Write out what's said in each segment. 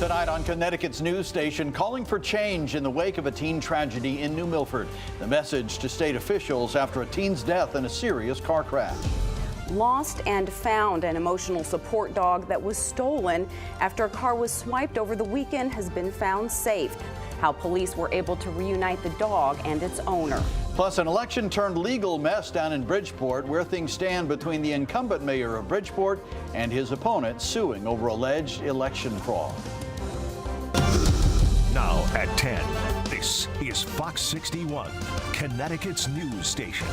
Tonight on Connecticut's news station, calling for change in the wake of a teen tragedy in New Milford. The message to state officials after a teen's death in a serious car crash. Lost and found, an emotional support dog that was stolen after a car was swiped over the weekend has been found safe. How police were able to reunite the dog and its owner. Plus, an election-turned legal mess down in Bridgeport, where things stand between the incumbent mayor of Bridgeport and his opponent suing over alleged election fraud. Now at 10, this is Fox 61, Connecticut's news station.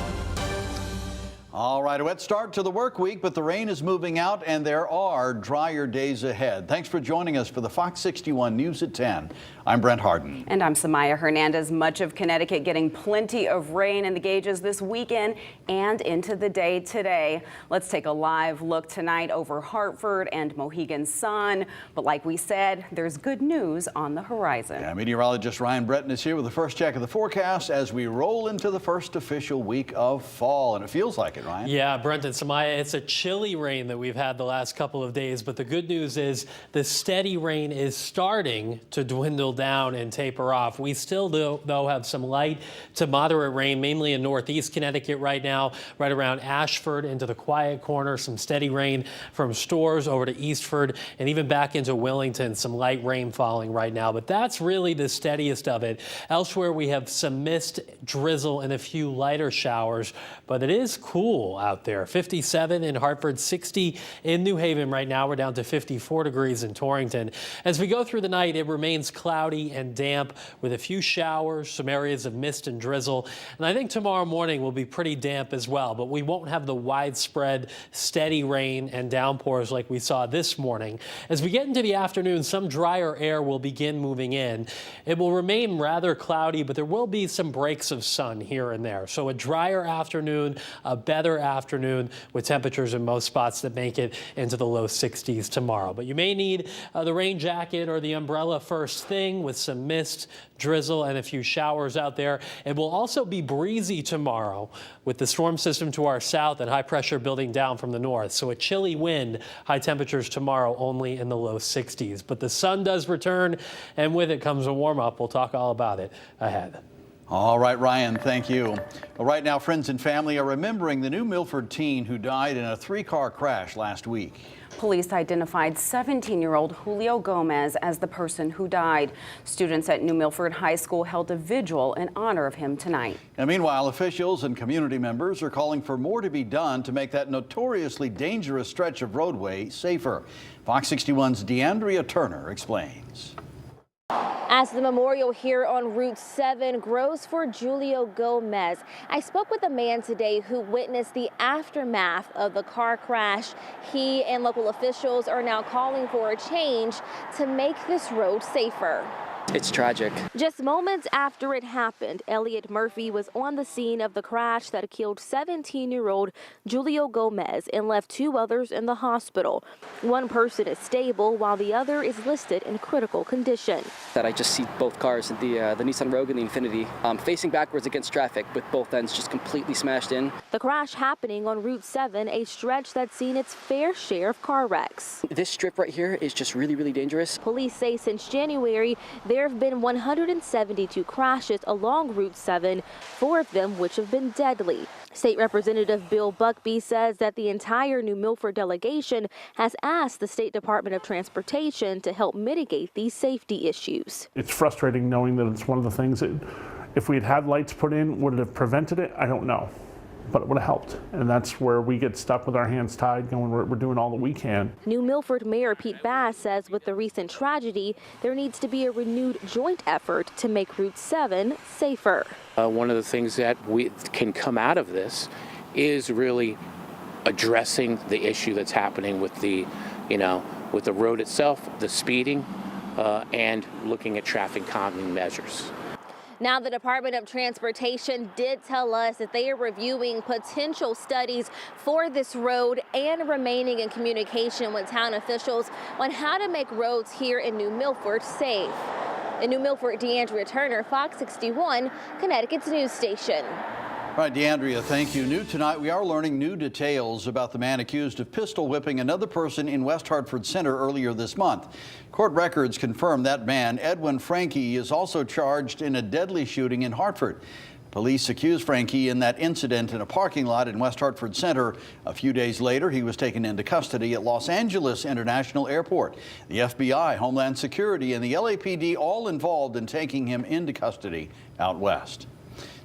All right, a wet start to the work week, but the rain is moving out and there are drier days ahead. Thanks for joining us for the Fox 61 News at 10. I'm Brent Harden. And I'm Samaya Hernandez. Much of Connecticut getting plenty of rain in the gauges this weekend and into the day today. Let's take a live look tonight over Hartford and Mohegan Sun. But like we said, there's good news on the horizon. Yeah, meteorologist Ryan Breton is here with the first check of the forecast as we roll into the first official week of fall. And it feels like it, Ryan. Yeah, Brent and Samaya, it's a chilly rain that we've had the last couple of days, but the good news is the steady rain is starting to dwindle down and taper off. We still, though, have some light to moderate rain, mainly in northeast Connecticut right now, right around Ashford into the Quiet Corner. Some steady rain from Storrs over to Eastford and even back into Willington. Some light rain falling right now, but that's really the steadiest of it. Elsewhere, we have some mist, drizzle, and a few lighter showers, but it is cool out there. 57 in Hartford, 60 in New Haven right now. We're down to 54 degrees in Torrington. As we go through the night, it remains cloudy and damp with a few showers, some areas of mist and drizzle. And I think tomorrow morning will be pretty damp as well, but we won't have the widespread steady rain and downpours like we saw this morning. As we get into the afternoon, some drier air will begin moving in. It will remain rather cloudy, but there will be some breaks of sun here and there. So a drier afternoon, a better afternoon with temperatures in most spots that make it into the low 60s tomorrow. But you may need the rain jacket or the umbrella first thing with some mist, drizzle, and a few showers out there. It will also be breezy tomorrow with the storm system to our south and high pressure building down from the north. So a chilly wind, high temperatures tomorrow only in the low 60s. But the sun does return, and with it comes a warm up. We'll talk all about it ahead. All right, Ryan, thank you. Well, right now, friends and family are remembering the New Milford teen who died in a three-car crash last week. Police identified 17-year-old Julio Gomez as the person who died. Students at New Milford High School held a vigil in honor of him tonight. And meanwhile, officials and community members are calling for more to be done to make that notoriously dangerous stretch of roadway safer. Fox 61's DeAndrea Turner explains. As the memorial here on Route 7 grows for Julio Gomez, I spoke with a man today who witnessed the aftermath of the car crash. He and local officials are now calling for a change to make this road safer. It's tragic. Just moments after it happened, Elliot Murphy was on the scene of the crash that killed 17-year-old Julio Gomez and left two others in the hospital. One person is stable while the other is listed in critical condition. That I just see both cars, the Nissan Rogue and the Infiniti, facing backwards against traffic with both ends just completely smashed in. The crash happening on Route 7, a stretch that's seen its fair share of car wrecks. This strip right here is just really, really dangerous. Police say since January, there have been 172 crashes along Route 7, 4 of them which have been deadly. State Representative Bill Buckby says that the entire New Milford delegation has asked the State Department of Transportation to help mitigate these safety issues. It's frustrating knowing that it's one of the things that if we had had lights put in, would it have prevented it? I don't know. But it would have helped. And that's where we get stuck with our hands tied, going, we're doing all that we can. New Milford Mayor Pete Bass says with the recent tragedy, there needs to be a renewed joint effort to make Route 7 safer. One of the things that we can come out of this is really addressing the issue that's happening with the, with the road itself, the speeding, and looking at traffic calming measures. Now, the Department of Transportation did tell us that they are reviewing potential studies for this road and remaining in communication with town officials on how to make roads here in New Milford safe. In New Milford, DeAndrea Turner, Fox 61, Connecticut's news station. All right, DeAndrea, thank you. New tonight, we are learning new details about the man accused of pistol whipping another person in West Hartford Center earlier this month. Court records confirm that man, Edwin Frankie, is also charged in a deadly shooting in Hartford. Police accused Frankie in that incident in a parking lot in West Hartford Center. A few days later, he was taken into custody at Los Angeles International Airport. The FBI, Homeland Security, and the LAPD all involved in taking him into custody out west.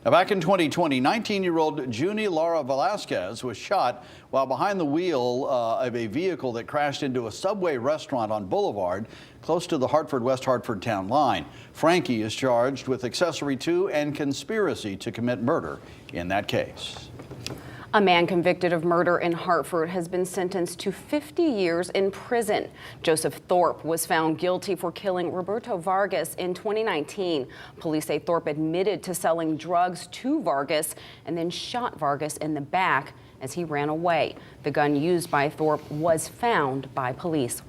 Now, back in 2020, 19-year-old Junie Lara Velasquez was shot while behind the wheel of a vehicle that crashed into a Subway restaurant on Boulevard close to the Hartford-West Hartford town line. Frankie is charged with accessory to and conspiracy to commit murder in that case. A man convicted of murder in Hartford has been sentenced to 50 years in prison. Joseph Thorpe was found guilty for killing Roberto Vargas in 2019. Police say Thorpe admitted to selling drugs to Vargas and then shot Vargas in the back as he ran away. The gun used by Thorpe was found by police.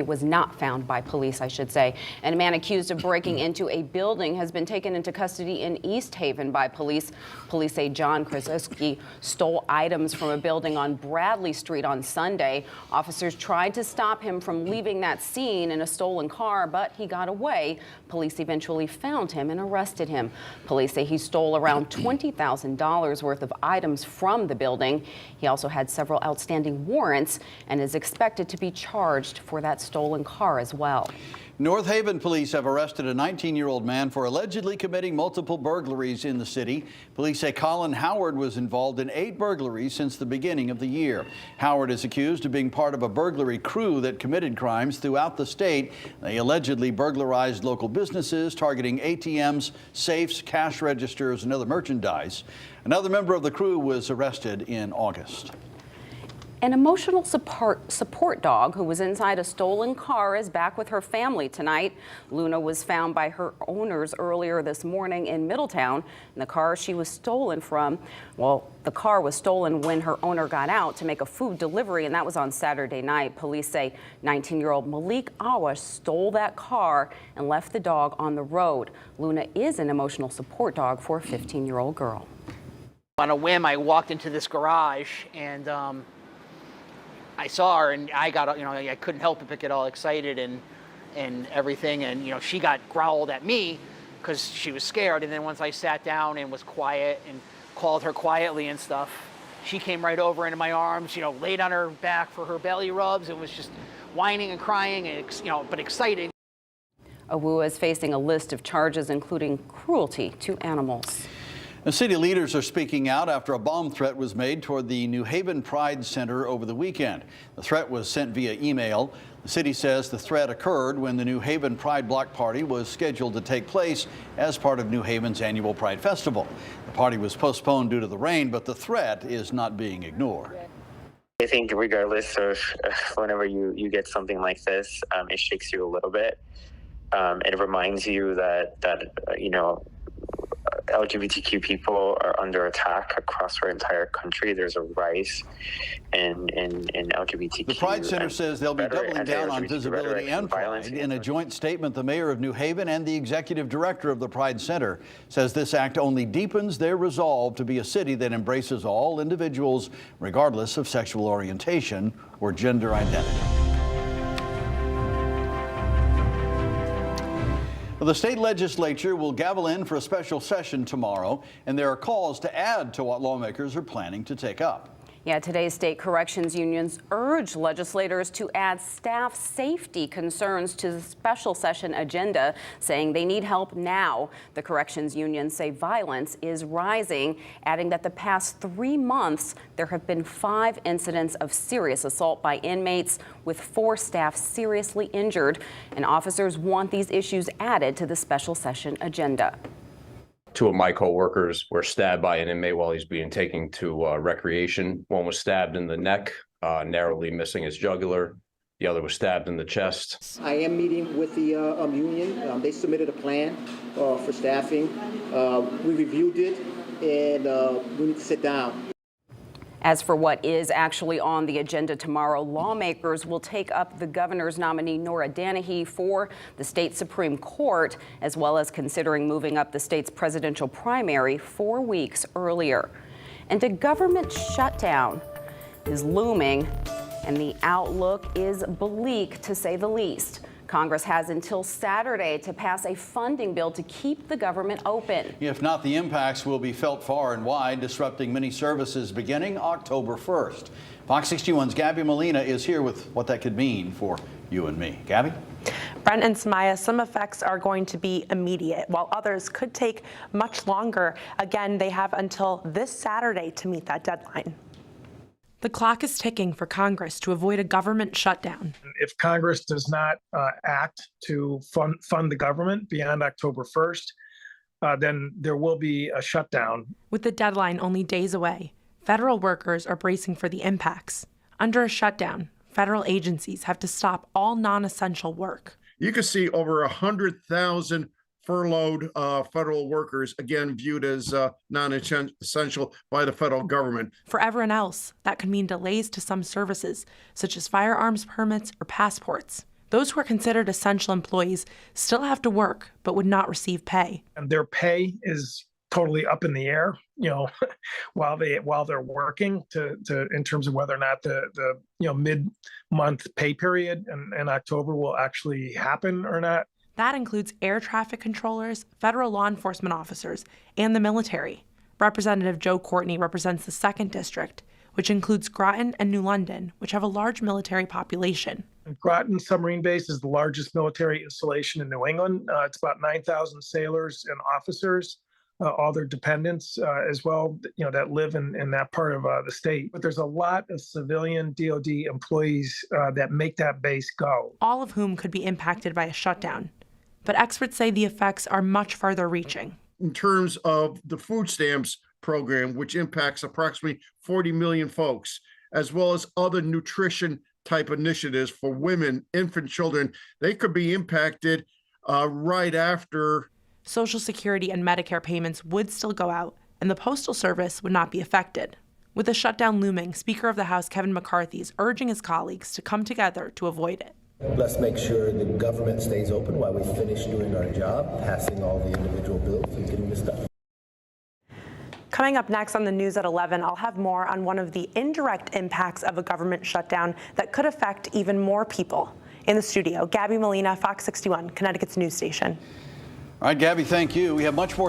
Was not found by police, I should say. And a man accused of breaking into a building has been taken into custody in East Haven by police. Police say John Krasuski stole items from a building on Bradley Street on Sunday. Officers tried to stop him from leaving that scene in a stolen car, but he got away. Police eventually found him and arrested him. Police say he stole around $20,000 worth of items from the building. He also had several outstanding warrants and is expected to be charged for that stolen car as well. North Haven police have arrested a 19-year-old man for allegedly committing multiple burglaries in the city. Police say Colin Howard was involved in 8 burglaries since the beginning of the year. Howard is accused of being part of a burglary crew that committed crimes throughout the state. They allegedly burglarized local businesses, targeting ATMs, safes, cash registers, and other merchandise. Another member of the crew was arrested in August. An emotional support dog who was inside a stolen car is back with her family tonight. Luna was found by her owners earlier this morning in Middletown. And the car she was stolen from, the car was stolen when her owner got out to make a food delivery, and that was on Saturday night. Police say 19-year-old Malik Awash stole that car and left the dog on the road. Luna is an emotional support dog for a 15-year-old girl. On a whim, I walked into this garage and I saw her, and I got, I couldn't help but get all excited and everything. And, she growled at me because she was scared. And then once I sat down and was quiet and called her quietly and stuff, she came right over into my arms, laid on her back for her belly rubs and was just whining and crying, and, but excited. Awua is facing a list of charges, including cruelty to animals. The city leaders are speaking out after a bomb threat was made toward the New Haven Pride Center over the weekend. The threat was sent via email. The city says the threat occurred when the New Haven Pride Block Party was scheduled to take place as part of New Haven's annual Pride Festival. The party was postponed due to the rain, but the threat is not being ignored. I think regardless of whenever you get something like this, it shakes you a little bit. It reminds you that LGBTQ people are under attack across our entire country. There's a rise in LGBTQ. The Pride Center says they'll be doubling down on visibility and pride. In a joint statement, the mayor of New Haven and the executive director of the Pride Center says this act only deepens their resolve to be a city that embraces all individuals, regardless of sexual orientation or gender identity. The state legislature will gavel in for a special session tomorrow, and there are calls to add to what lawmakers are planning to take up. Yeah, today's state corrections unions urge legislators to add staff safety concerns to the special session agenda, saying they need help now. The corrections unions say violence is rising, adding that the past 3 months there have been 5 incidents of serious assault by inmates, with 4 staff seriously injured, and officers want these issues added to the special session agenda. 2 of my co-workers were stabbed by an inmate while he's being taken to recreation. One was stabbed in the neck, narrowly missing his jugular. The other was stabbed in the chest. I am meeting with the union. They submitted a plan for staffing. We reviewed it, and we need to sit down. As for what is actually on the agenda tomorrow, lawmakers will take up the governor's nominee Nora Danahy for the state Supreme Court, as well as considering moving up the state's presidential primary 4 weeks earlier. and a government shutdown is looming, and the outlook is bleak, to say the least. Congress has until Saturday to pass a funding bill to keep the government open. If not, the impacts will be felt far and wide, disrupting many services beginning October 1st. Fox 61's Gabby Molina is here with what that could mean for you and me. Gabby? Brent and Samaya, some effects are going to be immediate, while others could take much longer. Again, they have until this Saturday to meet that deadline. The clock is ticking for Congress to avoid a government shutdown. If Congress does not act to fund the government beyond October 1st, then there will be a shutdown. With the deadline only days away, federal workers are bracing for the impacts. Under a shutdown, federal agencies have to stop all non-essential work. You can see over 100,000 furloughed federal workers, again, viewed as non-essential by the federal government. For everyone else, that could mean delays to some services, such as firearms permits or passports. Those who are considered essential employees still have to work, but would not receive pay. And their pay is totally up in the air, while they're working in terms of whether or not the mid-month pay period in October will actually happen or not. That includes air traffic controllers, federal law enforcement officers, and the military. Representative Joe Courtney represents the 2nd District, which includes Groton and New London, which have a large military population. Groton Submarine Base is the largest military installation in New England. It's about 9,000 sailors and officers, all their dependents as well, that live in that part of the state. But there's a lot of civilian DoD employees that make that base go. All of whom could be impacted by a shutdown. But experts say the effects are much farther reaching. In terms of the food stamps program, which impacts approximately 40 million folks, as well as other nutrition type initiatives for women, infant children, they could be impacted right after. Social Security and Medicare payments would still go out, and the Postal Service would not be affected. With the shutdown looming, Speaker of the House Kevin McCarthy is urging his colleagues to come together to avoid it. Let's make sure the government stays open while we finish doing our job, passing all the individual bills and getting this done. Coming up next on the news at 11, I'll have more on one of the indirect impacts of a government shutdown that could affect even more people. In the studio, Gabby Molina, Fox 61, Connecticut's news station. All right, Gabby, thank you. We have much more